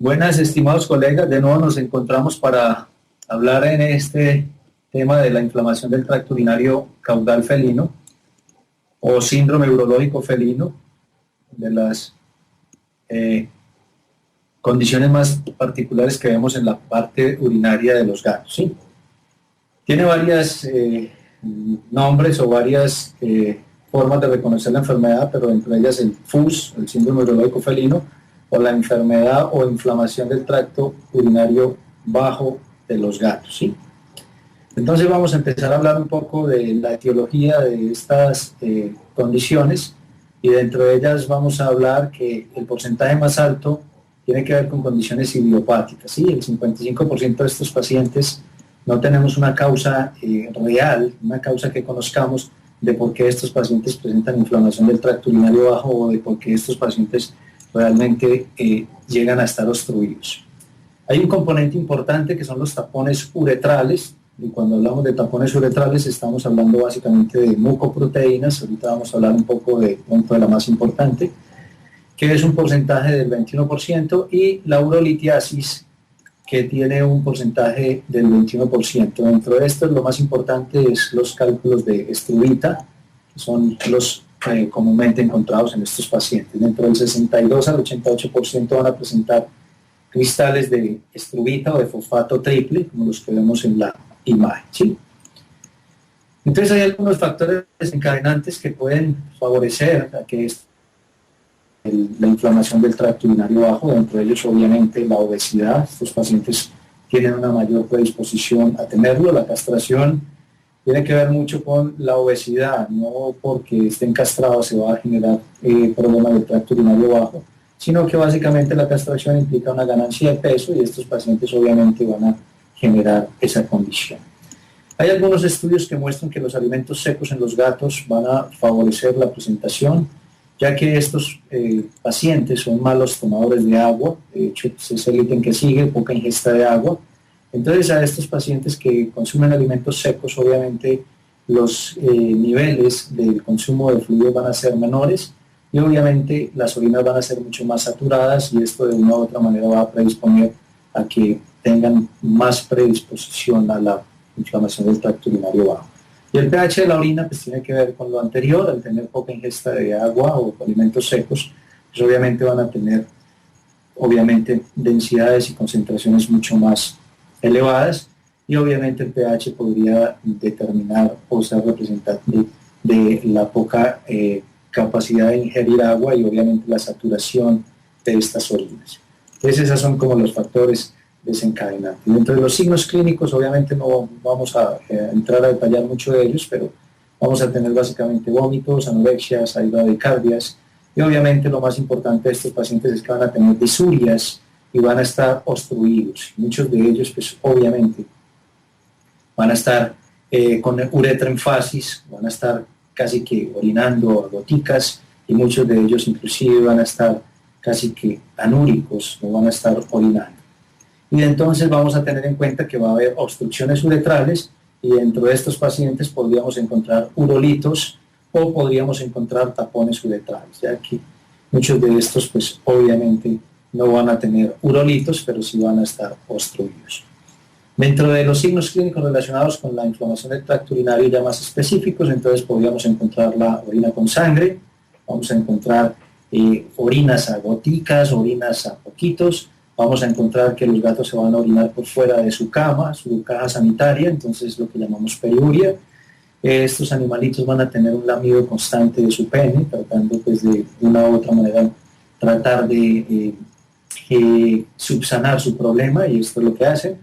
Buenas, estimados colegas, de nuevo nos encontramos para hablar en este tema de la inflamación del tracto urinario caudal felino o síndrome urológico felino, de las condiciones más particulares que vemos en la parte urinaria de los gatos, ¿sí? Tiene varias nombres o varias formas de reconocer la enfermedad, pero entre ellas el FUS, el síndrome urológico felino, o la enfermedad o inflamación del tracto urinario bajo de los gatos, ¿sí? Entonces vamos a empezar a hablar un poco de la etiología de estas condiciones, y dentro de ellas vamos a hablar que el porcentaje más alto tiene que ver con condiciones idiopáticas, ¿sí? El 55% de estos pacientes no tenemos una causa real, una causa que conozcamos de por qué estos pacientes presentan inflamación del tracto urinario bajo o de por qué estos pacientes realmente llegan a estar obstruidos. Hay un componente importante que son los tapones uretrales, y cuando hablamos de tapones uretrales estamos hablando básicamente de mucoproteínas. Ahorita vamos a hablar un poco de la más importante, que es un porcentaje del 21%, y la urolitiasis, que tiene un porcentaje del 21%. Dentro de esto, lo más importante es los cálculos de estruvita, que son los comúnmente encontrados en estos pacientes. Dentro del 62 al 88% van a presentar cristales de estruvita o de fosfato triple, como los que vemos en la imagen, ¿sí? Entonces hay algunos factores desencadenantes que pueden favorecer a que la inflamación del tracto urinario bajo. Dentro de ellos, obviamente, la obesidad. Estos pacientes tienen una mayor predisposición a tenerlo. La castración tiene que ver mucho con la obesidad, no porque estén castrados se va a generar problemas del tracto urinario bajo, sino que básicamente la castración implica una ganancia de peso, y estos pacientes obviamente van a generar esa condición. Hay algunos estudios que muestran que los alimentos secos en los gatos van a favorecer la presentación, ya que estos pacientes son malos tomadores de agua. De hecho, es el ítem que sigue, poca ingesta de agua. Entonces, a estos pacientes que consumen alimentos secos, obviamente los niveles del consumo de fluidos van a ser menores, y obviamente las orinas van a ser mucho más saturadas, y esto de una u otra manera va a predisponer a que tengan más predisposición a la inflamación del tracto urinario bajo. Y el pH de la orina pues tiene que ver con lo anterior. Al tener poca ingesta de agua o alimentos secos, pues obviamente van a tener densidades y concentraciones mucho más elevadas, y obviamente el pH podría determinar o ser representante de la poca capacidad de ingerir agua y obviamente la saturación de estas orinas. Entonces esos son como los factores desencadenantes. Dentro de los signos clínicos, obviamente no vamos a entrar a detallar mucho de ellos, pero vamos a tener básicamente vómitos, anorexias, bradicardias, y obviamente lo más importante de estos pacientes es que van a tener disurias y van a estar obstruidos. Muchos de ellos, pues obviamente, van a estar con uretra en fasis, van a estar casi que orinando a goticas, y muchos de ellos inclusive van a estar casi que anúricos, no van a estar orinando. Y entonces vamos a tener en cuenta que va a haber obstrucciones uretrales, y dentro de estos pacientes podríamos encontrar urolitos o podríamos encontrar tapones uretrales, ya que muchos de estos pues obviamente no van a tener urolitos, pero sí van a estar obstruidos. Dentro de los signos clínicos relacionados con la inflamación del tracto urinario ya más específicos, entonces podríamos encontrar la orina con sangre, vamos a encontrar orinas a goticas, orinas a poquitos, vamos a encontrar que los gatos se van a orinar por fuera de su cama, su caja sanitaria, entonces lo que llamamos periuria. Estos animalitos van a tener un lamido constante de su pene, tratando pues de una u otra manera tratar de subsanar su problema, y esto es lo que hacen.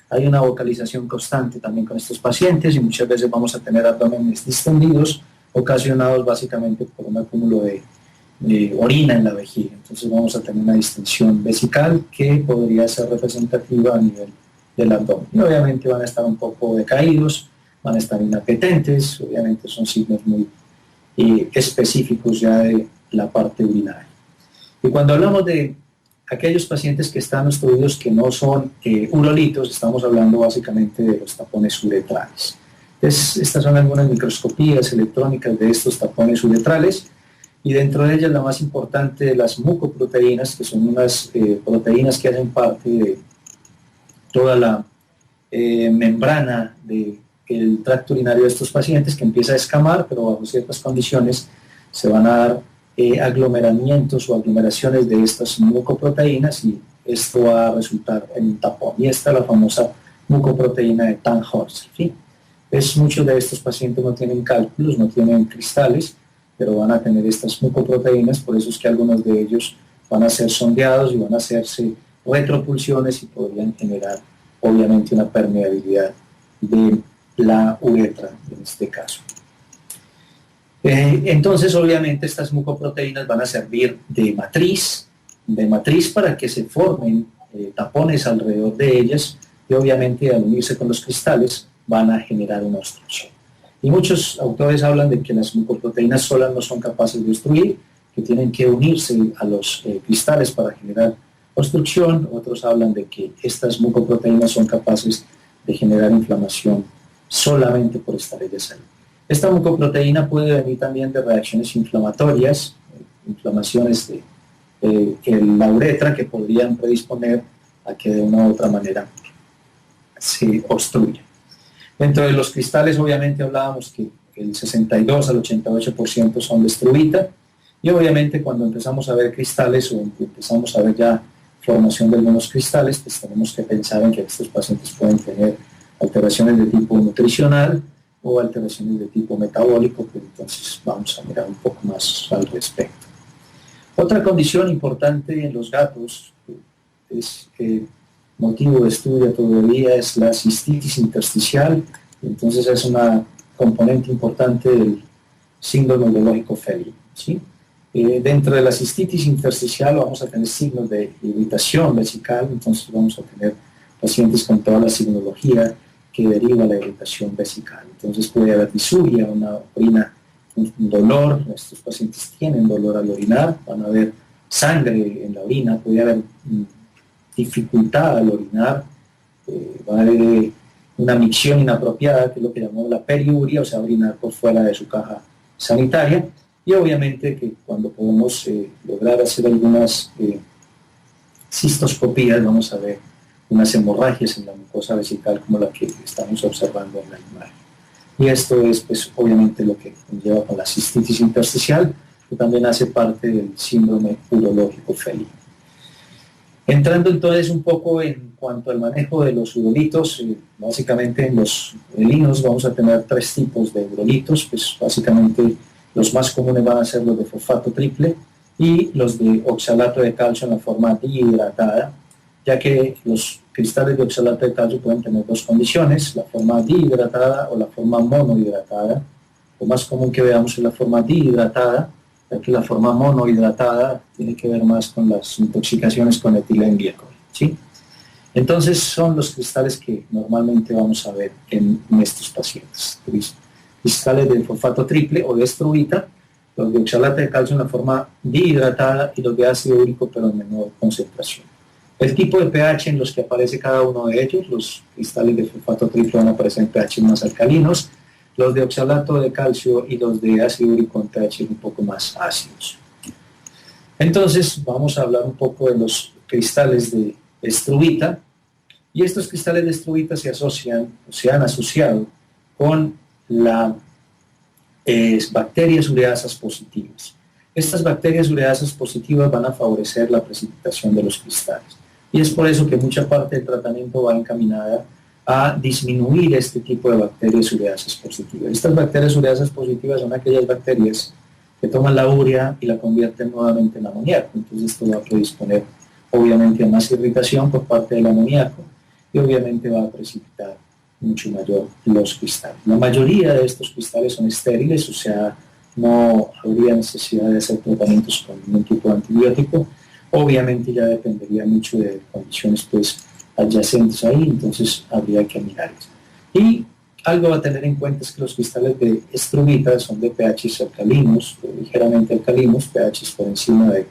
Hay una vocalización constante también con estos pacientes, y muchas veces vamos a tener abdomenes distendidos, ocasionados básicamente por un acúmulo de orina en la vejiga. Entonces vamos a tener una distensión vesical que podría ser representativa a nivel del abdomen. Y obviamente van a estar un poco decaídos, van a estar inapetentes, obviamente son signos muy específicos ya de la parte urinaria. Y cuando hablamos de aquellos pacientes que están obstruidos que no son urolitos, estamos hablando básicamente de los tapones uretrales. Entonces, estas son algunas microscopías electrónicas de estos tapones uretrales, y dentro de ellas la más importante de las mucoproteínas, que son unas proteínas que hacen parte de toda la membrana del tracto urinario de estos pacientes, que empieza a escamar, pero bajo ciertas condiciones se van a dar aglomeramientos o aglomeraciones de estas mucoproteínas y esto va a resultar en un tapón. Y esta es la famosa mucoproteína de Tannhäuser. ¿Sí? Muchos de estos pacientes no tienen cálculos, no tienen cristales, pero van a tener estas mucoproteínas, por eso es que algunos de ellos van a ser sondeados y van a hacerse retropulsiones y podrían generar obviamente una permeabilidad de la uretra en este caso. Entonces obviamente estas mucoproteínas van a servir de matriz para que se formen tapones alrededor de ellas y obviamente al unirse con los cristales van a generar una obstrucción. Y muchos autores hablan de que las mucoproteínas solas no son capaces de obstruir, que tienen que unirse a los cristales para generar obstrucción. Otros hablan de que estas mucoproteínas son capaces de generar inflamación solamente por estar ellas ahí. Esta mucoproteína puede venir también de reacciones inflamatorias, inflamaciones en la uretra que podrían predisponer a que de una u otra manera se obstruya. Dentro de los cristales, obviamente, hablábamos que el 62 al 88% son de struvita, y obviamente cuando empezamos a ver cristales o empezamos a ver ya formación de algunos cristales, pues tenemos que pensar en que estos pacientes pueden tener alteraciones de tipo nutricional o alteraciones de tipo metabólico, que entonces vamos a mirar un poco más al respecto. Otra condición importante en los gatos, es motivo de estudio todavía, es la cistitis intersticial. Entonces es una componente importante del síndrome urológico felino, ¿sí? Dentro de la cistitis intersticial vamos a tener signos de irritación vesical, entonces vamos a tener pacientes con toda la signología que deriva la irritación vesical. Entonces puede haber disuria, una orina, un dolor, estos pacientes tienen dolor al orinar, van a haber sangre en la orina, puede haber dificultad al orinar, va a haber una micción inapropiada, que es lo que llamamos la periuria, o sea, orinar por fuera de su caja sanitaria, y obviamente que cuando podemos lograr hacer algunas cistoscopías, vamos a ver unas hemorragias en la mucosa vesical como la que estamos observando en la imagen. Y esto es, pues, obviamente lo que conlleva con la cistitis intersticial, que también hace parte del síndrome urológico felino. Entrando entonces un poco en cuanto al manejo de los urolitos, básicamente en los felinos vamos a tener tres tipos de urolitos, pues básicamente los más comunes van a ser los de fosfato triple y los de oxalato de calcio en la forma dihidratada, ya que los cristales de oxalato de calcio pueden tener dos condiciones, la forma dihidratada o la forma monohidratada. Lo más común que veamos es la forma dihidratada, ya que la forma monohidratada tiene que ver más con las intoxicaciones con etilenglicol, ¿sí? Entonces son los cristales que normalmente vamos a ver en estos pacientes. Cristales de fosfato triple o de struvita, los de oxalato de calcio en la forma dihidratada y los de ácido úrico pero en menor concentración. El tipo de pH en los que aparece cada uno de ellos, los cristales de fosfato triple van a aparecer en pH más alcalinos, los de oxalato de calcio y los de ácido úrico en pH un poco más ácidos. Entonces vamos a hablar un poco de los cristales de struvita, y estos cristales de struvita se han asociado con las bacterias ureasas positivas. Estas bacterias ureasas positivas van a favorecer la precipitación de los cristales. Y es por eso que mucha parte del tratamiento va encaminada a disminuir este tipo de bacterias ureasas positivas. Estas bacterias ureasas positivas son aquellas bacterias que toman la urea y la convierten nuevamente en amoníaco. Entonces esto va a predisponer obviamente a más irritación por parte del amoníaco y obviamente va a precipitar mucho mayor los cristales. La mayoría de estos cristales son estériles, o sea, no habría necesidad de hacer tratamientos con ningún tipo de antibiótico. Obviamente ya dependería mucho de condiciones pues adyacentes ahí, entonces habría que mirar eso. Y algo a tener en cuenta es que los cristales de struvita son de pH alcalinos, ligeramente alcalinos, pH por encima de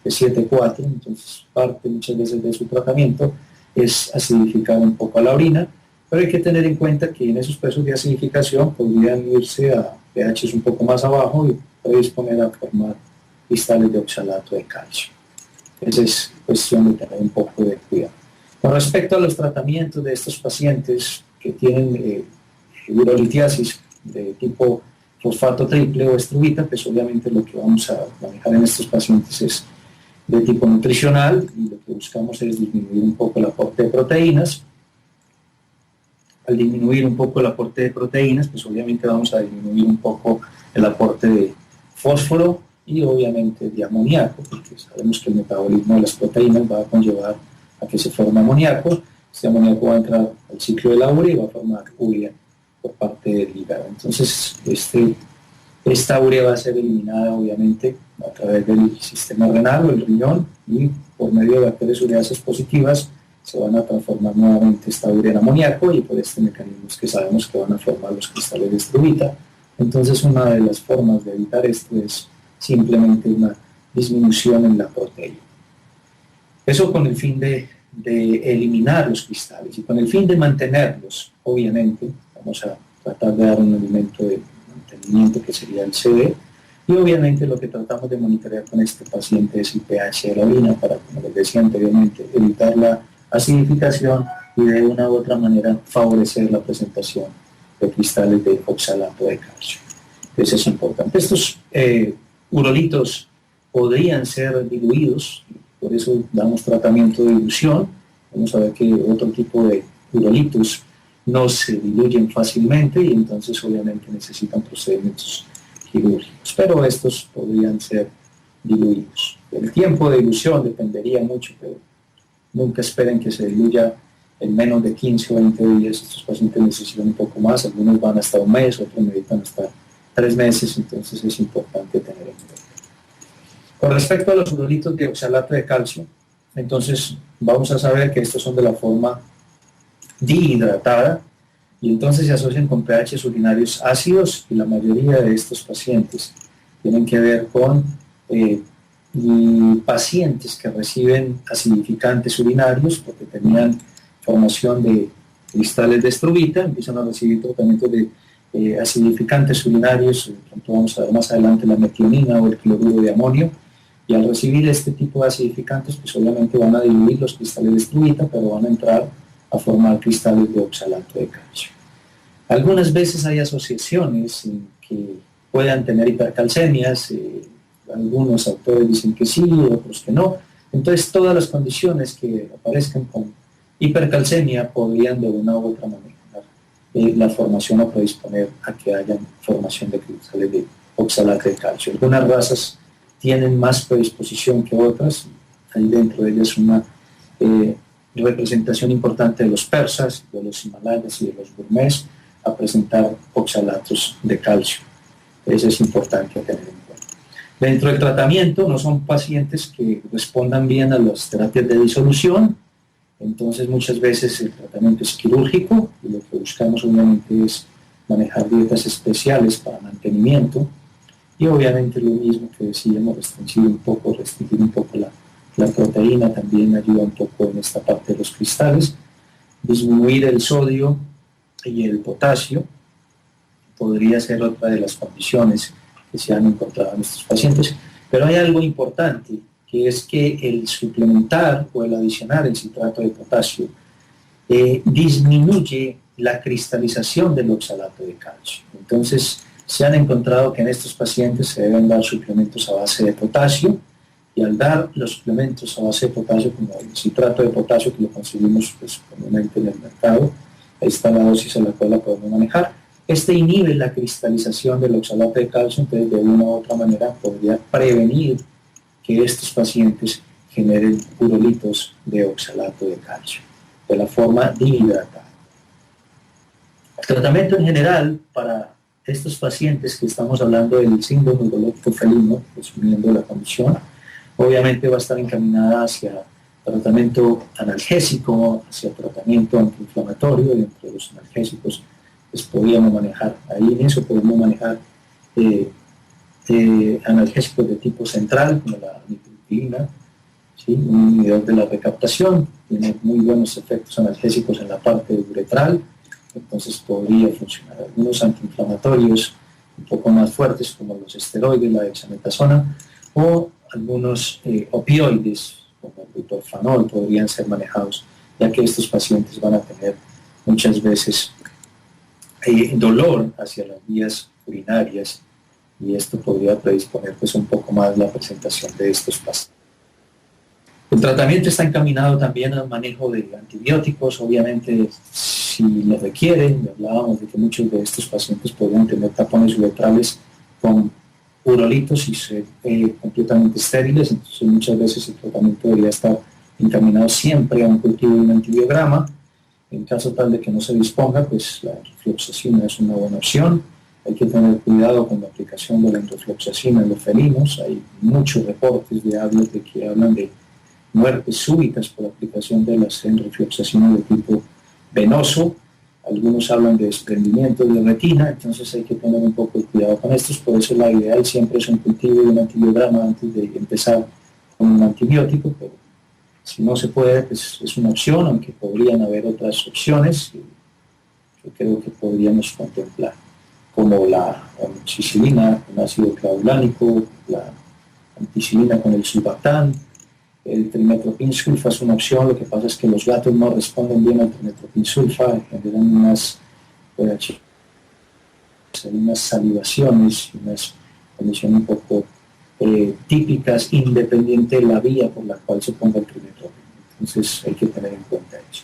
7,4, entonces parte muchas veces de su tratamiento es acidificar un poco a la orina, pero hay que tener en cuenta que en esos procesos de acidificación podrían irse a pHs un poco más abajo y predisponer a formar cristales de oxalato de calcio. Esa es cuestión de tener un poco de cuidado. Con respecto a los tratamientos de estos pacientes que tienen urolitiasis de tipo fosfato triple o estruvita, pues obviamente lo que vamos a manejar en estos pacientes es de tipo nutricional, y lo que buscamos es disminuir un poco el aporte de proteínas. Al disminuir un poco el aporte de proteínas, pues obviamente vamos a disminuir un poco el aporte de fósforo y obviamente de amoníaco, porque sabemos que el metabolismo de las proteínas va a conllevar a que se forme amoníaco. Este amoníaco va a entrar al ciclo de la urea y va a formar urea por parte del hígado. Entonces, esta urea va a ser eliminada obviamente a través del sistema renal o el riñón, y por medio de bacterias ureasas positivas se van a transformar nuevamente esta urea en amoníaco, y por este mecanismo es que sabemos que van a formar los cristales de estruvita. Entonces, una de las formas de evitar esto es simplemente una disminución en la proteína. Eso con el fin de eliminar los cristales, y con el fin de mantenerlos, obviamente, vamos a tratar de dar un alimento de mantenimiento que sería el CD, y obviamente lo que tratamos de monitorear con este paciente es el pH de la orina para, como les decía anteriormente, evitar la acidificación y de una u otra manera favorecer la presentación de cristales de oxalato de calcio. Eso es importante. Estos urolitos podrían ser diluidos, por eso damos tratamiento de dilución. Vamos a ver que otro tipo de urolitos no se diluyen fácilmente, y entonces obviamente necesitan procedimientos quirúrgicos, pero estos podrían ser diluidos. El tiempo de dilución dependería mucho, pero nunca esperen que se diluya en menos de 15 o 20 días. Estos pacientes necesitan un poco más, algunos van hasta un mes, otros necesitan hasta 3 meses, entonces es importante tener en cuenta. Con respecto a los urolitos de oxalato de calcio, entonces vamos a saber que estos son de la forma dihidratada, y entonces se asocian con pHs urinarios ácidos, y la mayoría de estos pacientes tienen que ver con pacientes que reciben acidificantes urinarios porque tenían formación de cristales de estruvita, empiezan a recibir tratamientos de acidificantes urinarios, vamos a ver más adelante la metionina o el cloruro de amonio, y al recibir este tipo de acidificantes, pues obviamente van a diluir los cristales de estruvita, pero van a entrar a formar cristales de oxalato de calcio. Algunas veces hay asociaciones que puedan tener hipercalcemias, algunos autores dicen que sí, otros que no. Entonces, todas las condiciones que aparezcan con hipercalcemia podrían de una u otra manera la formación o predisponer a que haya formación de cristales de oxalato de calcio. Algunas razas tienen más predisposición que otras. Hay dentro de ellas una representación importante de los persas, de los himalayas y de los burmés a presentar oxalatos de calcio. Eso es importante tener en cuenta. Dentro del tratamiento no son pacientes que respondan bien a las terapias de disolución, entonces muchas veces el tratamiento es quirúrgico, y lo que buscamos obviamente es manejar dietas especiales para mantenimiento, y obviamente lo mismo que decíamos, restringir un poco la proteína también ayuda un poco en esta parte de los cristales. Disminuir el sodio y el potasio podría ser otra de las condiciones que se han encontrado en estos pacientes, pero hay algo importante, que es que el suplementar o el adicionar el citrato de potasio disminuye la cristalización del oxalato de calcio. Entonces, se han encontrado que en estos pacientes se deben dar suplementos a base de potasio, y al dar los suplementos a base de potasio, como el citrato de potasio, que lo conseguimos pues, comúnmente en el mercado, ahí está la dosis a la cual la podemos manejar, este inhibe la cristalización del oxalato de calcio, entonces de una u otra manera podría prevenir que estos pacientes generen urolitos de oxalato de calcio, de la forma dihidratada. El tratamiento en general para estos pacientes que estamos hablando del síndrome urológico felino, resumiendo la condición, obviamente va a estar encaminada hacia tratamiento analgésico, hacia tratamiento antiinflamatorio, y entre los analgésicos pues podríamos manejar, ahí en eso podemos manejar analgésicos de tipo central, como la amitriptilina, ¿sí? Un inhibidor de la recaptación, tiene muy buenos efectos analgésicos en la parte uretral, entonces podría funcionar. Algunos antiinflamatorios un poco más fuertes, como los esteroides, la dexametasona, o algunos opioides, como el butorfanol, podrían ser manejados, ya que estos pacientes van a tener muchas veces dolor hacia las vías urinarias, y esto podría predisponer pues un poco más la presentación de estos pacientes. El tratamiento está encaminado también al manejo de antibióticos, obviamente si lo requieren. Hablábamos de que muchos de estos pacientes podrían tener tapones uretrales con urolitos y ser completamente estériles, entonces muchas veces el tratamiento debería estar encaminado siempre a un cultivo de un antibiograma. En caso tal de que no se disponga, pues la enrofloxacina es una buena opción. Hay que tener cuidado con la aplicación de la enrofloxacina en los felinos. Hay muchos reportes de aves de que hablan de muertes súbitas por aplicación de las enrofloxacinas de tipo venoso. Algunos hablan de desprendimiento de retina, entonces hay que tener un poco de cuidado con estos. Por eso la ideal siempre es un cultivo de un antibiograma antes de empezar con un antibiótico, pero si no se puede, pues es una opción, aunque podrían haber otras opciones que creo que podríamos contemplar, como la amoxicilina con ácido clavulánico, la ampicilina con el sulbactam. El trimetoprim sulfa es una opción, lo que pasa es que los gatos no responden bien al trimetoprim sulfa, generan unas salivaciones, unas condiciones un poco típicas, independiente de la vía por la cual se ponga el trimetoprim. Entonces hay que tener en cuenta eso.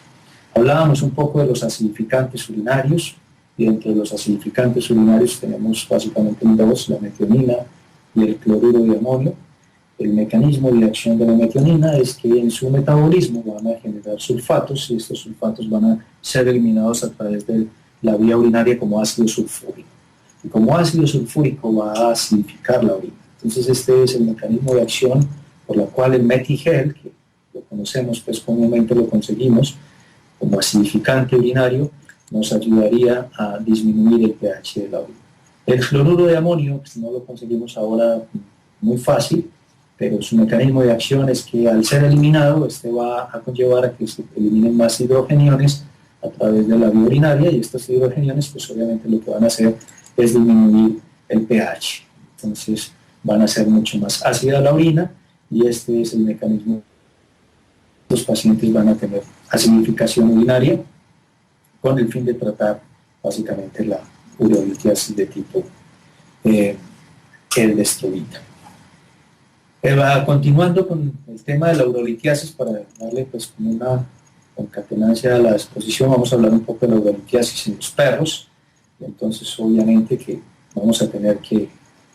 Hablábamos un poco de los acidificantes urinarios, y entre los acidificantes urinarios tenemos básicamente dos, la metionina y el cloruro de amonio. El mecanismo de acción de la metionina es que en su metabolismo van a generar sulfatos, y estos sulfatos van a ser eliminados a través de la vía urinaria como ácido sulfúrico. Y como ácido sulfúrico va a acidificar la orina. Entonces este es el mecanismo de acción por la cual el metigel, que lo conocemos, pues comúnmente lo conseguimos como acidificante urinario, nos ayudaría a disminuir el pH de la orina. El cloruro de amonio, pues no lo conseguimos ahora muy fácil, pero su mecanismo de acción es que al ser eliminado, este va a conllevar a que se eliminen más hidrogeniones a través de la vía urinaria, y estos hidrogeniones pues obviamente lo que van a hacer es disminuir el pH. Entonces van a ser mucho más ácida la orina, y este es el mecanismo. Los pacientes van a tener acidificación urinaria con el fin de tratar básicamente la urolitiasis de tipo electrolita. Continuando con el tema de la urolitiasis, para darle pues como una concatenancia a la exposición, vamos a hablar un poco de la urolitiasis en los perros. Y entonces obviamente que vamos a tener que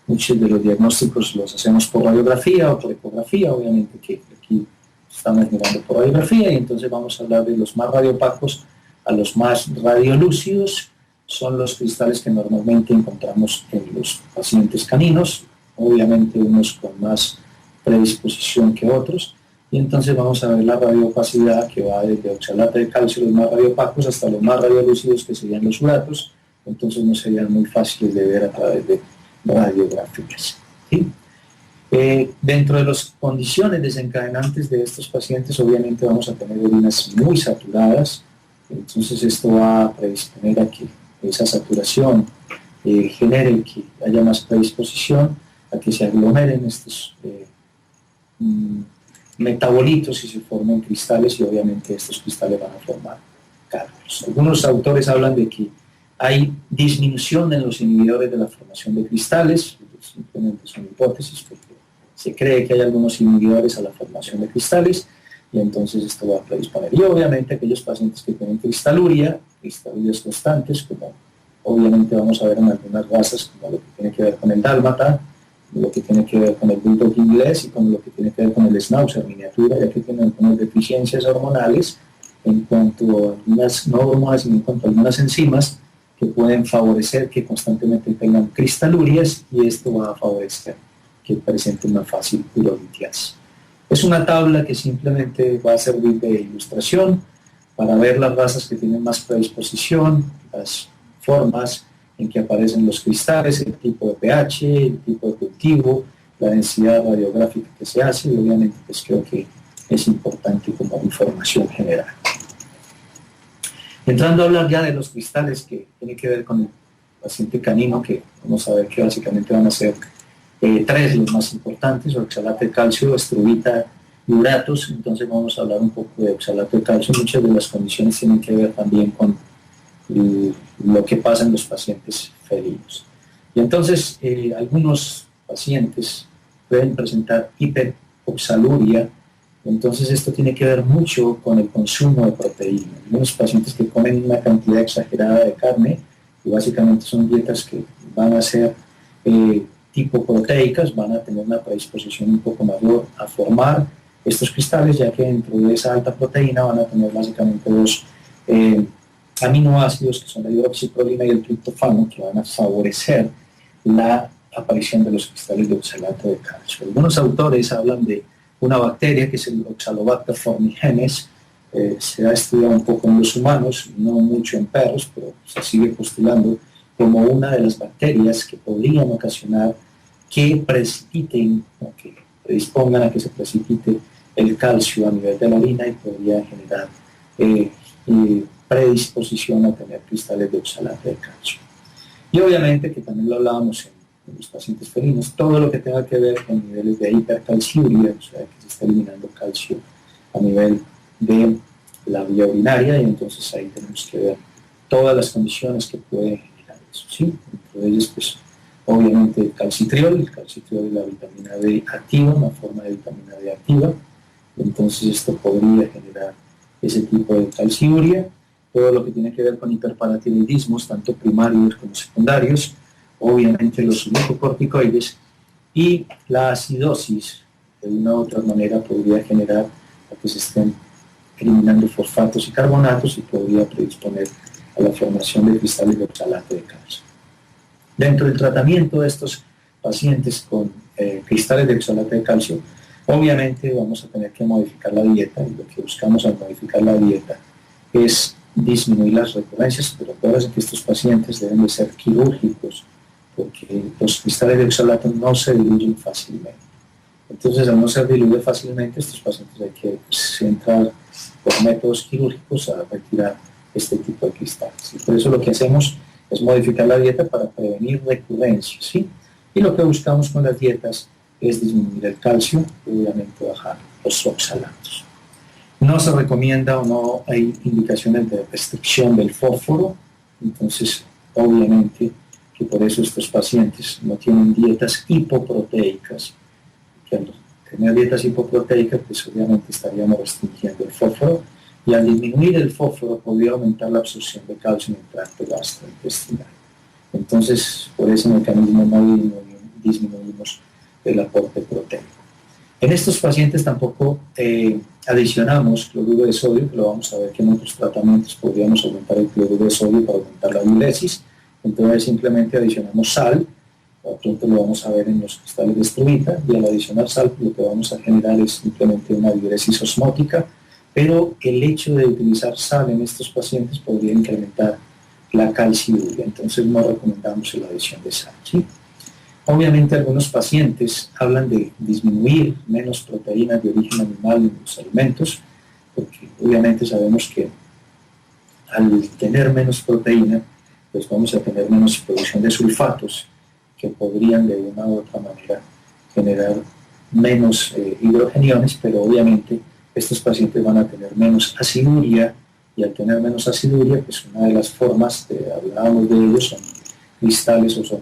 muchos de los diagnósticos los hacemos por radiografía o por ecografía, obviamente que aquí estamos mirando por radiografía, y entonces vamos a hablar de los más radiopacos a los más radiolúcidos. Son los cristales que normalmente encontramos en los pacientes caninos, obviamente unos con más predisposición que otros, y entonces vamos a ver la radiopacidad que va desde oxalato de calcio, los más radiopacos, hasta los más radiolúcidos, que serían los uratos. Entonces no serían muy fáciles de ver a través de radiografías, ¿sí? Dentro de las condiciones desencadenantes de estos pacientes, obviamente vamos a tener orinas muy saturadas, entonces esto va a predisponer a que esa saturación genere que haya más predisposición a que se aglomeren estos metabolitos y se formen cristales, y obviamente estos cristales van a formar cálculos. Algunos autores hablan de que hay disminución en los inhibidores de la formación de cristales, simplemente son hipótesis porque se cree que hay algunos inhibidores a la formación de cristales, y entonces esto va a predisponer. Y obviamente aquellos pacientes que tienen cristalinas constantes, como obviamente vamos a ver en algunas razas, como lo que tiene que ver con el dálmata, lo que tiene que ver con el bulldog inglés y con lo que tiene que ver con el schnauzer miniatura, ya que tienen algunas deficiencias hormonales en cuanto a algunas, no hormonas, sino en cuanto a algunas enzimas que pueden favorecer que constantemente tengan cristalinas, y esto va a favorecer que presenten una fácil urolitiasis. Es una tabla que simplemente va a servir de ilustración para ver las razas que tienen más predisposición, las formas en que aparecen los cristales, el tipo de pH, el tipo de cultivo, la densidad radiográfica que se hace, y obviamente pues creo que es importante como información general. Entrando a hablar ya de los cristales que tiene que ver con el paciente canino, que vamos a ver que básicamente van a ser tres los más importantes: oxalato de calcio, estruvita y uratos. Entonces vamos a hablar un poco de oxalato de calcio. Muchas de las condiciones tienen que ver también con lo que pasa en los pacientes felinos. Y entonces algunos pacientes pueden presentar hiperoxaluria. Entonces esto tiene que ver mucho con el consumo de proteína. Algunos pacientes que comen una cantidad exagerada de carne, y básicamente son dietas que van a ser tipo proteicas, van a tener una predisposición un poco mayor a formar estos cristales, ya que dentro de esa alta proteína van a tener básicamente dos aminoácidos, que son la hidroxiprolina y el triptofano, que van a favorecer la aparición de los cristales de oxalato de calcio. Algunos autores hablan de una bacteria que es el Oxalobacter formigenes. Se ha estudiado un poco en los humanos, no mucho en perros, pero se sigue postulando como una de las bacterias que podrían ocasionar que precipiten o que predispongan a que se precipite el calcio a nivel de la orina, y podría generar predisposición a tener cristales de oxalato de calcio. Y obviamente, que también lo hablábamos en los pacientes felinos, todo lo que tenga que ver con niveles de hipercalciuria, o sea, que se está eliminando calcio a nivel de la vía urinaria, y entonces ahí tenemos que ver todas las condiciones que pueden generar eso, ¿sí? Entre ellas, pues, obviamente el calcitriol es la vitamina D activa, una forma de vitamina D activa, entonces esto podría generar ese tipo de calciuria. Todo lo que tiene que ver con hiperparatiroidismos, tanto primarios como secundarios, obviamente los glucocorticoides, y la acidosis, de una u otra manera podría generar a que se estén eliminando fosfatos y carbonatos, y podría predisponer a la formación de cristales de oxalato de calcio. Dentro del tratamiento de estos pacientes con cristales de oxalato de calcio, obviamente vamos a tener que modificar la dieta, y lo que buscamos al modificar la dieta es disminuir las recurrencias, pero acuérdense que estos pacientes deben de ser quirúrgicos, porque los cristales de oxalato no se diluyen fácilmente. Entonces, al no ser diluido fácilmente, estos pacientes hay que entrar por métodos quirúrgicos a retirar este tipo de cristales. Y por eso lo que hacemos es modificar la dieta para prevenir recurrencias, ¿sí? Y lo que buscamos con las dietas es disminuir el calcio y obviamente bajar los oxalatos. No se recomienda o no hay indicaciones de restricción del fósforo, entonces obviamente que por eso estos pacientes no tienen dietas hipoproteicas, que al tener dietas hipoproteicas pues obviamente estaríamos restringiendo el fósforo, y al disminuir el fósforo podría aumentar la absorción de calcio en el tracto gastrointestinal. Entonces por ese mecanismo no disminuimos el aporte proteico. En estos pacientes tampoco adicionamos cloruro de sodio, que lo vamos a ver que en otros tratamientos podríamos aumentar el cloruro de sodio para aumentar la diuresis. Entonces simplemente adicionamos sal, pronto lo vamos a ver en los cristales de estruvita, y al adicionar sal lo que vamos a generar es simplemente una diuresis osmótica, pero el hecho de utilizar sal en estos pacientes podría incrementar la calciuria, entonces no recomendamos la adición de sal, ¿sí? Obviamente algunos pacientes hablan de disminuir menos proteínas de origen animal en los alimentos, porque obviamente sabemos que al tener menos proteína, pues vamos a tener menos producción de sulfatos, que podrían de una u otra manera generar menos hidrogeniones, pero obviamente estos pacientes van a tener menos aciduria, y al tener menos aciduria, pues una de las formas, hablábamos de ellos, son cristales o son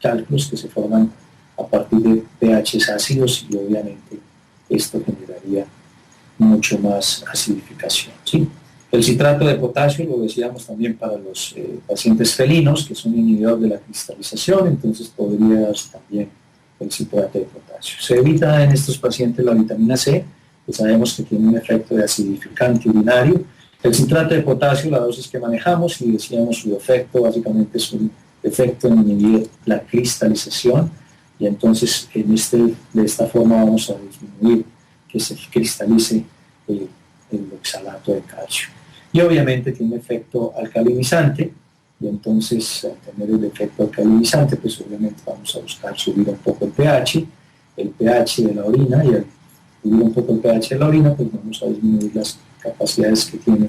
cálculos que se forman a partir de pHs ácidos, y obviamente esto generaría mucho más acidificación, ¿sí? El citrato de potasio lo decíamos también para los pacientes felinos, que es un inhibidor de la cristalización, entonces podría darse también el citrato de potasio. Se evita en estos pacientes la vitamina C, que sabemos que tiene un efecto de acidificante urinario. El citrato de potasio, la dosis que manejamos, y decíamos su efecto básicamente es un efecto en inhibir la cristalización, y entonces de esta forma vamos a disminuir que se cristalice el oxalato de calcio. Y obviamente tiene efecto alcalinizante, y entonces al tener el efecto alcalinizante, pues obviamente vamos a buscar subir un poco el pH de la orina, y al subir un poco el pH de la orina, pues vamos a disminuir las capacidades que tiene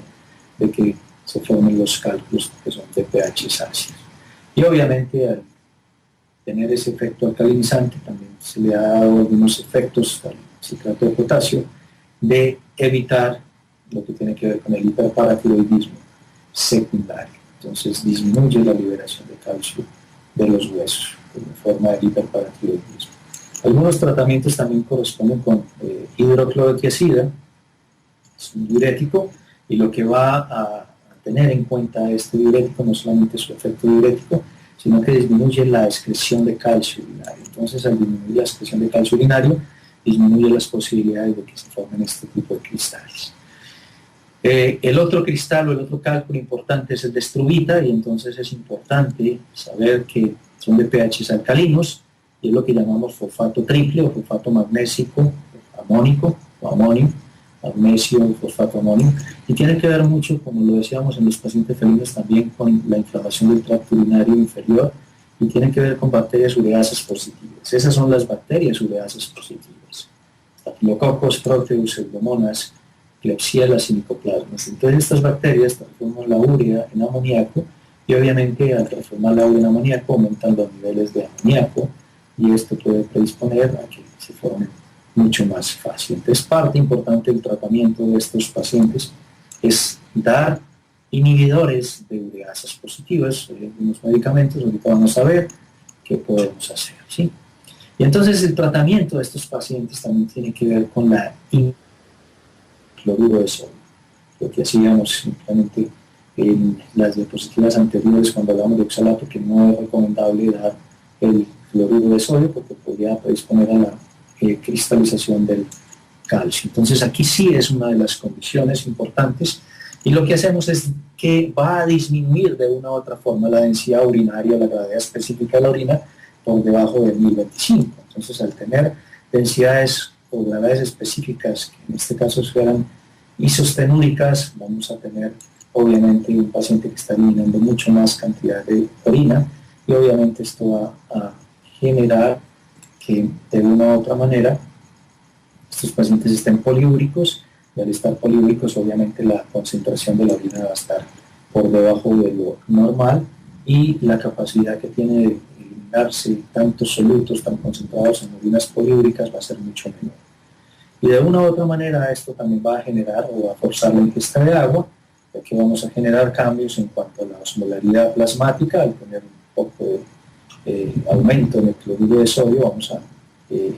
de que se formen los cálculos que son de pH ácidos. Y obviamente al tener ese efecto alcalinizante, también se le ha dado algunos efectos al citrato de potasio, de evitar lo que tiene que ver con el hiperparatiroidismo secundario. Entonces disminuye la liberación de calcio de los huesos en forma de hiperparatiroidismo. Algunos tratamientos también corresponden con hidroclorotiazida, es un diurético, y lo que va a tener en cuenta este diurético no solamente su efecto diurético, sino que disminuye la excreción de calcio urinario. Entonces, al disminuir la excreción de calcio urinario, disminuye las posibilidades de que se formen este tipo de cristales. El otro cristal o el otro cálculo importante es el de estruvita, y entonces es importante saber que son de pHs alcalinos, y es lo que llamamos fosfato triple o fosfato magnésico, amónico o amonio, magnesio, fosfato amonio, y tiene que ver mucho, como lo decíamos en los pacientes felinos, también con la inflamación del tracto urinario inferior, y tiene que ver con bacterias ureasas positivas. Esas son las bacterias ureasas positivas: Staphylococcus, Proteus, Pseudomonas, Klebsiella y Mycoplasmas. Entonces estas bacterias transforman la urea en amoníaco, y obviamente al transformar la urea en amoníaco aumentan los niveles de amoníaco, y esto puede predisponer a que se formen mucho más fácil. Entonces, parte importante del tratamiento de estos pacientes es dar inhibidores de ureasas positivas. Hay algunos medicamentos, ahorita vamos a ver qué podemos hacer, ¿sí? Y entonces el tratamiento de estos pacientes también tiene que ver con la cloruro de sodio. Lo que hacíamos simplemente en las diapositivas anteriores cuando hablamos de oxalato, que no es recomendable dar el cloruro de sodio porque podría predisponer a la cristalización del calcio. Entonces aquí sí es una de las condiciones importantes, y lo que hacemos es que va a disminuir de una u otra forma la densidad urinaria, la gravedad específica de la orina, por debajo de 1025. Entonces, al tener densidades o gravedades específicas, que en este caso fueran isostenúricas, vamos a tener obviamente un paciente que está eliminando mucho más cantidad de orina, y obviamente esto va a generar que de una u otra manera estos pacientes estén poliúricos, y al estar poliúricos obviamente la concentración de la orina va a estar por debajo de lo normal, y la capacidad que tiene de eliminarse tantos solutos tan concentrados en orinas poliúricas va a ser mucho menor. Y de una u otra manera esto también va a generar o va a forzar la ingesta de agua, ya que vamos a generar cambios en cuanto a la osmolaridad plasmática. Al tener un poco de aumento en el cloruro de sodio, vamos a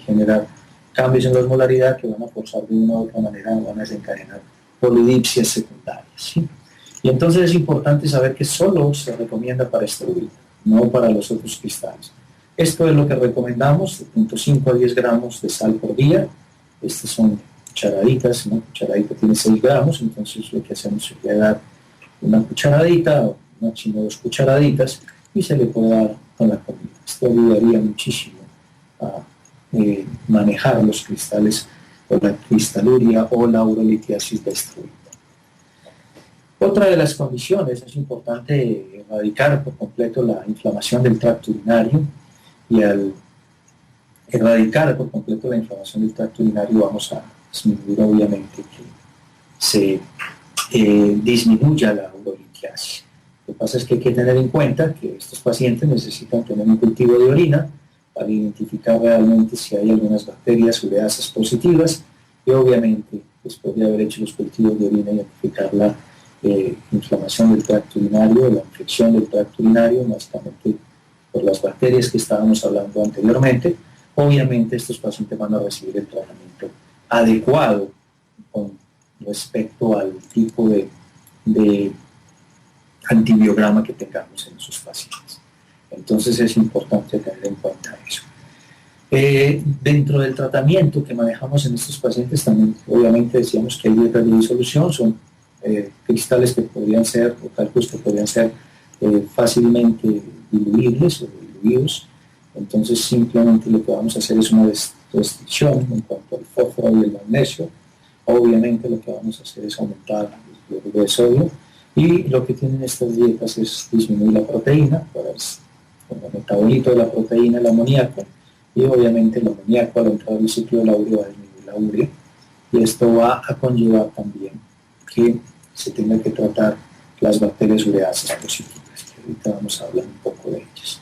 generar cambios en la osmolaridad que van a forzar de una u otra manera, van a desencadenar polidipsias secundarias, ¿sí? Y entonces es importante saber que solo se recomienda para estruvita, no para los otros cristales. Esto es lo que recomendamos: de 0.5 a 10 gramos de sal por día. Estas son cucharaditas, una cucharadita tiene 6 gramos, entonces lo que hacemos es dar una cucharadita o máximo 2 cucharaditas, y se le puede dar con la comida. Esto ayudaría muchísimo a manejar los cristales o la cristaluria o la urolitiasis de estruvita. Otra de las condiciones, es importante erradicar por completo la inflamación del tracto urinario, y al erradicar por completo la inflamación del tracto urinario vamos a disminuir obviamente que se disminuya la urolitiasis. Lo que pasa es que hay que tener en cuenta que estos pacientes necesitan tener un cultivo de orina para identificar realmente si hay algunas bacterias ureasas positivas, y obviamente después de haber hecho los cultivos de orina, identificar la inflamación del tracto urinario, la infección del tracto urinario, básicamente por las bacterias que estábamos hablando anteriormente. Obviamente estos pacientes van a recibir el tratamiento adecuado con respecto al tipo de antibiograma que tengamos en esos pacientes. Entonces es importante tener en cuenta eso. Dentro del tratamiento que manejamos en estos pacientes también obviamente decíamos que hay dietas de disolución, son cristales que podrían ser, o cálculos que podrían ser fácilmente diluibles o diluidos. Entonces simplemente lo que vamos a hacer es una restricción en cuanto al fósforo y el magnesio. Obviamente lo que vamos a hacer es aumentar el cloruro de sodio, y lo que tienen estas dietas es disminuir la proteína, como metabolito de la proteína, el amoníaco, y obviamente el amoníaco al entrar al ciclo de la urea va a disminuir la urea, y esto va a conllevar también que se tenga que tratar las bacterias ureasas positivas, que ahorita vamos a hablar un poco de ellas.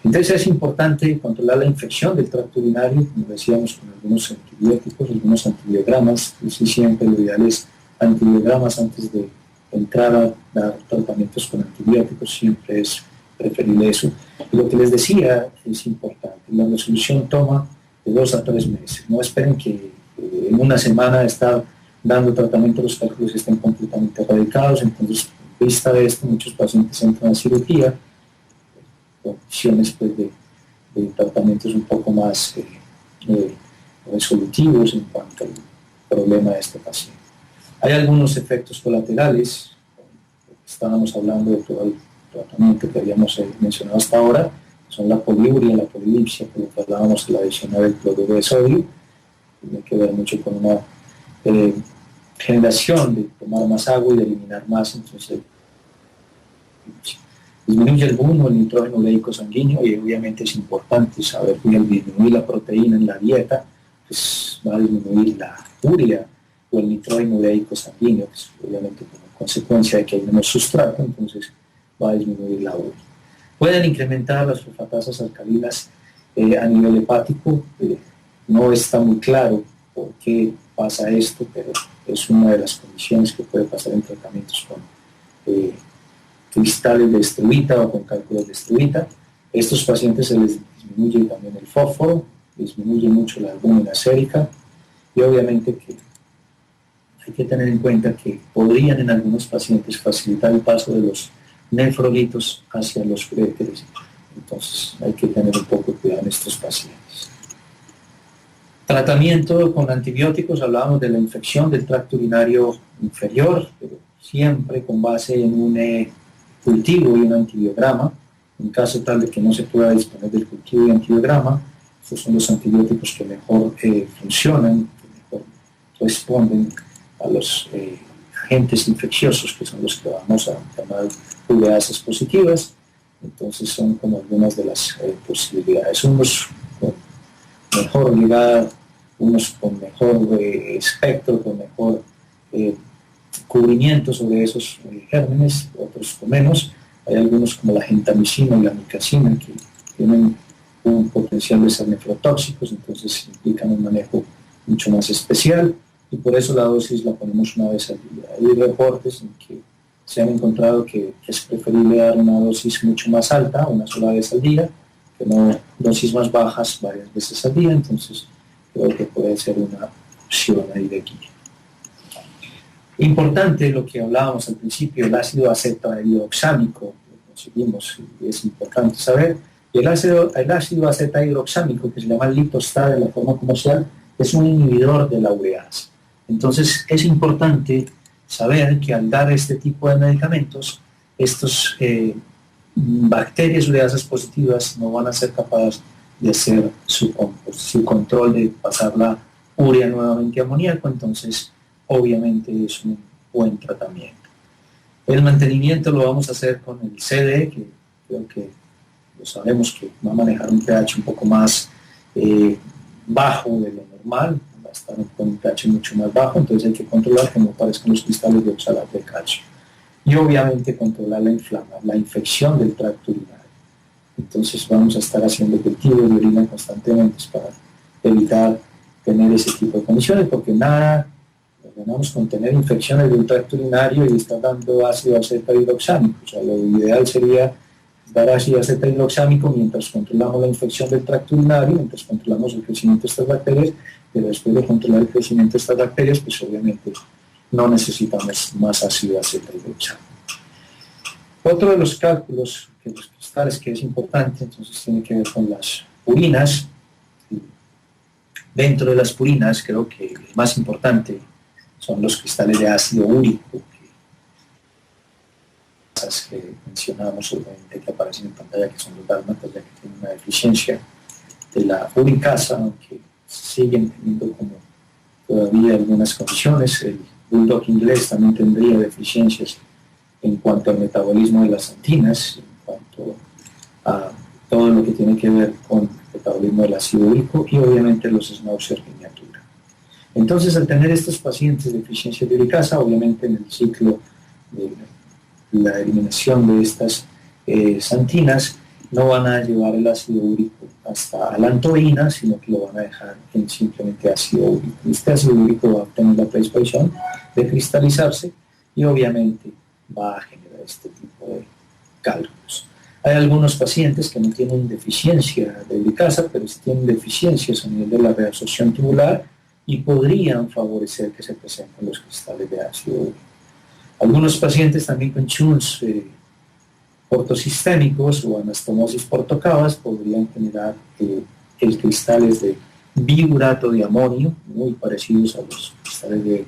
Entonces es importante controlar la infección del tracto urinario, como decíamos, con algunos antibióticos, algunos antibiogramas. Y sí, siempre lo ideal es antibiogramas antes de entrar a dar tratamientos con antibióticos, siempre es preferible eso. Y lo que les decía es importante, la resolución toma de 2 a 3 meses. No esperen que en una semana de estar dando tratamiento los cálculos estén completamente erradicados. Entonces, en vista de esto, muchos pacientes entran a cirugía, opciones pues, de tratamientos un poco más resolutivos en cuanto al problema de este paciente. Hay algunos efectos colaterales, estábamos hablando de todo el tratamiento que habíamos mencionado hasta ahora, son la poliuria, la polilipsia, que hablábamos de la adicional del cloruro de sodio, tiene que ver mucho con una generación de tomar más agua y de eliminar más, entonces disminuye el boom o el nitrógeno ureico sanguíneo, y obviamente es importante saber que al disminuir la proteína en la dieta, pues va a disminuir la urea o el nitrógeno ureico sanguíneo, pues obviamente como consecuencia de que hay menos sustrato, entonces va a disminuir la urea. Pueden incrementar las fosfatasas alcalinas a nivel hepático, no está muy claro por qué pasa esto, pero es una de las condiciones que puede pasar en tratamientos con cristales de estruita o con cálculos de estruita. Estos pacientes se les disminuye también el fósforo, disminuye mucho la albúmina sérica, y obviamente que hay que tener en cuenta que podrían en algunos pacientes facilitar el paso de los nefrolitos hacia los uréteres. Entonces hay que tener un poco de cuidado en estos pacientes. Tratamiento con antibióticos, hablábamos de la infección del tracto urinario inferior, pero siempre con base en un cultivo y un antibiograma. En caso tal de que no se pueda disponer del cultivo y antibiograma, estos son los antibióticos que mejor funcionan, que mejor responden a los agentes infecciosos, que son los que vamos a llamar ureasas positivas. Entonces son como algunas de las posibilidades. Unos con mejor llegada, unos con mejor espectro, con mejor cubrimiento sobre esos gérmenes, otros con menos. Hay algunos como la gentamicina y la micacina que tienen un potencial de ser nefrotóxicos, entonces implican un manejo mucho más especial, y por eso la dosis la ponemos una vez al día. Hay reportes en que se han encontrado que es preferible dar una dosis mucho más alta, una sola vez al día, que no dosis más bajas varias veces al día, entonces creo que puede ser una opción ahí de aquí. Importante lo que hablábamos al principio, el ácido acetohidroxámico, lo conseguimos, y es importante saber, el ácido acetohidroxámico, que se llama Liptostat de la forma comercial, es un inhibidor de la ureasa. Entonces es importante saber que al dar este tipo de medicamentos, estos bacterias ureasas positivas no van a ser capaces de hacer su control de pasar la urea nuevamente a amoníaco, entonces obviamente es un buen tratamiento. El mantenimiento lo vamos a hacer con el CD, que creo que lo sabemos que va a manejar un pH un poco más bajo de lo normal, va a estar con un pH mucho más bajo, entonces hay que controlar que no aparezcan los cristales de oxalato de calcio. Y obviamente controlar la infección del tracto urinario. Entonces vamos a estar haciendo cultivo de orina constantemente para evitar tener ese tipo de condiciones, porque nada ganamos con tener infecciones del tracto urinario y estar dando ácido acetohidroxámico. O sea, lo ideal sería dar ácido acetohidroxámico mientras controlamos la infección del tracto urinario, mientras controlamos el crecimiento de estas bacterias, pero después de controlar el crecimiento de estas bacterias, pues obviamente no necesitamos más ácido acetohidroxámico. Otro de los cálculos de los cristales que es importante, entonces tiene que ver con las purinas. Dentro de las purinas, creo que el más importante son los cristales de ácido úrico, que mencionamos obviamente que aparecen en pantalla, que son los dálmatas, ya que tienen una deficiencia de la uricasa, aunque siguen teniendo como todavía algunas condiciones. El bulldog inglés también tendría deficiencias en cuanto al metabolismo de las antinas, en cuanto a todo lo que tiene que ver con el metabolismo del ácido úrico, y obviamente los schnauzer miniatura. Entonces, al tener estos pacientes de deficiencia de uricasa, obviamente en el ciclo de la eliminación de estas santinas, no van a llevar el ácido úrico hasta a la antoína, sino que lo van a dejar en simplemente ácido úrico. Este ácido úrico va a obtener la predisposición de cristalizarse y obviamente va a generar este tipo de cálculos. Hay algunos pacientes que no tienen deficiencia de uricasa, pero sí tienen deficiencias a nivel de la reabsorción tubular y podrían favorecer que se presenten los cristales de ácido úrico. Algunos pacientes también con shunts portosistémicos o anastomosis portocavas podrían generar cristales de biurato de amonio, muy parecidos a los cristales de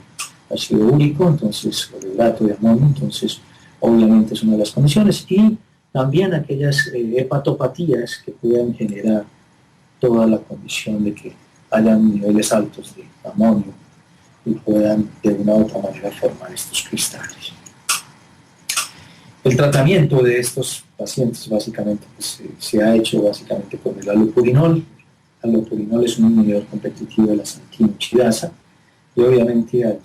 ácido úrico, entonces, o de urato de amonio, entonces obviamente es una de las condiciones, y también aquellas hepatopatías que puedan generar toda la condición de que hayan niveles altos de amonio y puedan de una u otra manera formar estos cristales. El tratamiento de estos pacientes básicamente pues, se ha hecho básicamente con el allopurinol. El allopurinol es un inhibidor competitivo de la xantinoxidasa y obviamente al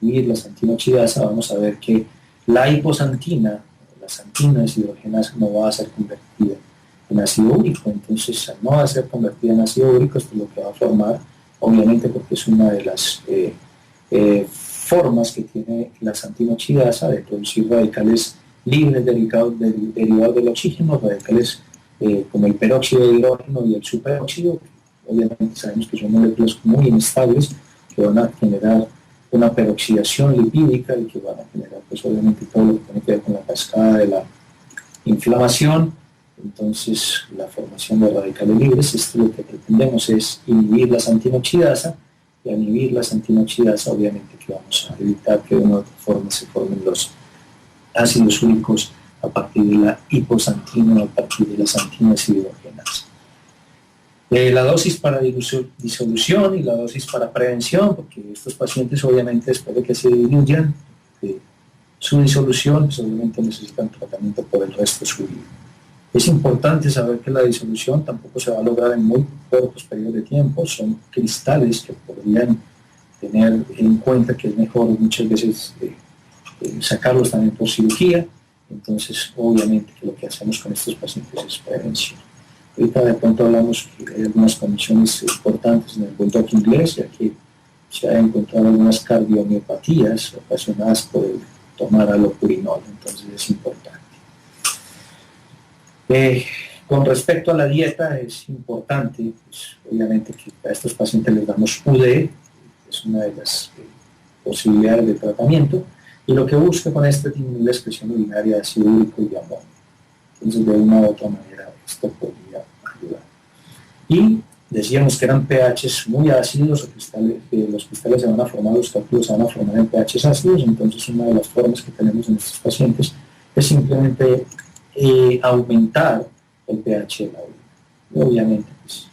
inhibir la xantinoxidasa vamos a ver que la hipoxantina, la xantina deshidrogenasa, no va a ser convertida en ácido úrico. Entonces, al no va a ser convertida en ácido úrico, esto es lo que va a formar, obviamente porque es una de las formas que tiene la xantinoxidasa de producir radicales libres derivados del oxígeno, radicales como el peróxido de hidrógeno y el superóxido. Obviamente sabemos que son moléculas muy inestables que van a generar una peroxidación lipídica y que van a generar pues obviamente todo lo que tiene que ver con la cascada de la inflamación. Entonces la formación de radicales libres, esto lo que pretendemos es inhibir la xantinoxidasa, y al inhibir la xantinoxidasa obviamente que vamos a evitar que de una u otra forma se formen los ácidos úricos a partir de la hipoxantina, a partir de la xantina deshidrogenasa. La dosis para disolución y la dosis para prevención, porque estos pacientes obviamente después de que se diluyan su disolución, pues obviamente necesitan tratamiento por el resto de su vida. Es importante saber que la disolución tampoco se va a lograr en muy cortos periodos de tiempo, son cristales que podrían tener en cuenta que es mejor muchas veces sacarlos también por cirugía. Entonces obviamente que lo que hacemos con estos pacientes es prevención. Ahorita de pronto hablamos que hay algunas condiciones importantes en el bulldog inglés, ya que se han encontrado algunas cardiomiopatías ocasionadas por el tomar allopurinol, entonces es importante. Con respecto a la dieta, es importante, pues, obviamente que a estos pacientes les damos UD, es una de las posibilidades de tratamiento, y lo que busca con esto es disminuir la excreción urinaria de ácido úrico y de amonio. Entonces, de una u otra manera, esto podría ayudar. Y decíamos que eran pHs muy ácidos, o cristales, los cristales se van a formar, los cálculos se van a formar en pHs ácidos, entonces una de las formas que tenemos en estos pacientes es simplemente aumentar el pH de la orina. Y obviamente, pues,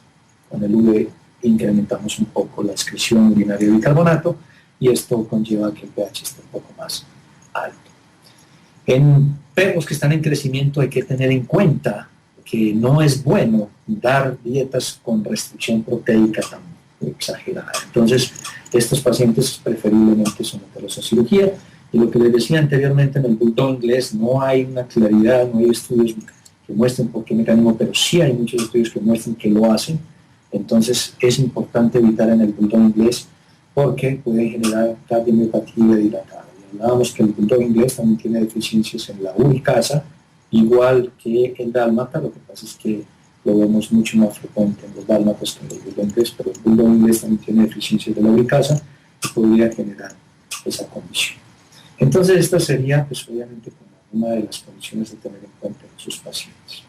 con el UV incrementamos un poco la excreción urinaria de bicarbonato y esto conlleva que el pH esté un poco más alto. En perros que están en crecimiento hay que tener en cuenta que no es bueno dar dietas con restricción proteica tan exagerada. Entonces, estos pacientes preferiblemente someterlos a cirugía. Y lo que les decía anteriormente, en el bulldog inglés no hay una claridad, no hay estudios que muestren por qué mecanismo, pero sí hay muchos estudios que muestran que lo hacen. Entonces, es importante evitar en el bulldog inglés porque puede generar cardiomiopatía dilatada. Hablábamos que el bulldog inglés también tiene deficiencias en la uricasa, igual que el dálmata. Lo que pasa es que lo vemos mucho más frecuente en los dálmatas que en el bulldog inglés, pero el bulldog inglés también tiene deficiencias de la uricasa que podría generar esa condición. Entonces, esta sería, pues, obviamente, como una de las condiciones de tener en cuenta en sus pacientes.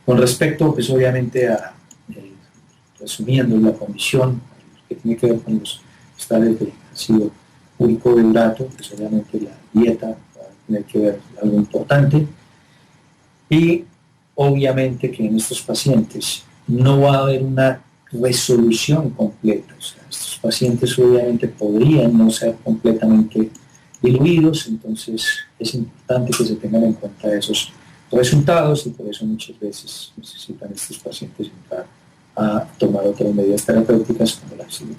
Con respecto, pues, obviamente, a, resumiendo la condición que tiene que ver con los cristales de ácido úrico de urato, pues, obviamente, la dieta va a tener que ver algo importante. Y, obviamente, que en estos pacientes no va a haber una resolución completa. O sea, estos pacientes obviamente podrían no ser completamente diluidos, entonces es importante que se tengan en cuenta esos resultados y por eso muchas veces necesitan estos pacientes entrar a tomar otras medidas terapéuticas como la cirugía.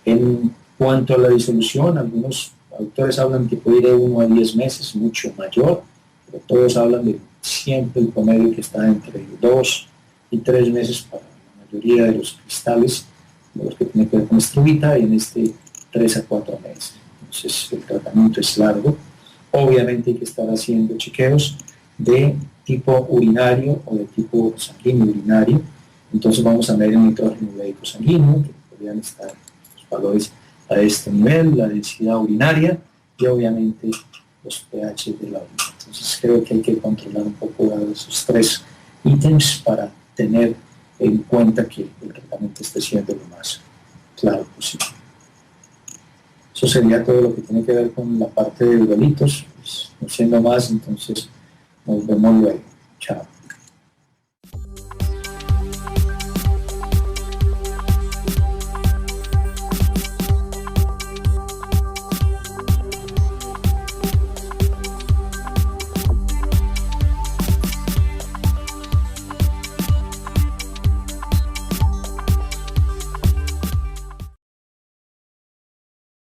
En cuanto a la disolución, algunos autores hablan que puede ir de 1 a 10 meses, mucho mayor, pero todos hablan de siempre el promedio que está entre 2 y 3 meses para la mayoría de los cristales, de los que tienen que ver con estruvita, y en este 3 a 4 meses. Entonces el tratamiento es largo. Obviamente hay que estar haciendo chequeos de tipo urinario o de tipo sanguíneo urinario. Entonces vamos a medir el nitrógeno ureico sanguíneo, que podrían estar los valores a este nivel, la densidad urinaria y obviamente los pH de la orina. Entonces creo que hay que controlar un poco esos 3 ítems para tener en cuenta que el tratamiento esté siendo lo más claro posible. Eso sería todo lo que tiene que ver con la parte de delitos. Pues, no siendo más, entonces nos vemos luego. Chao.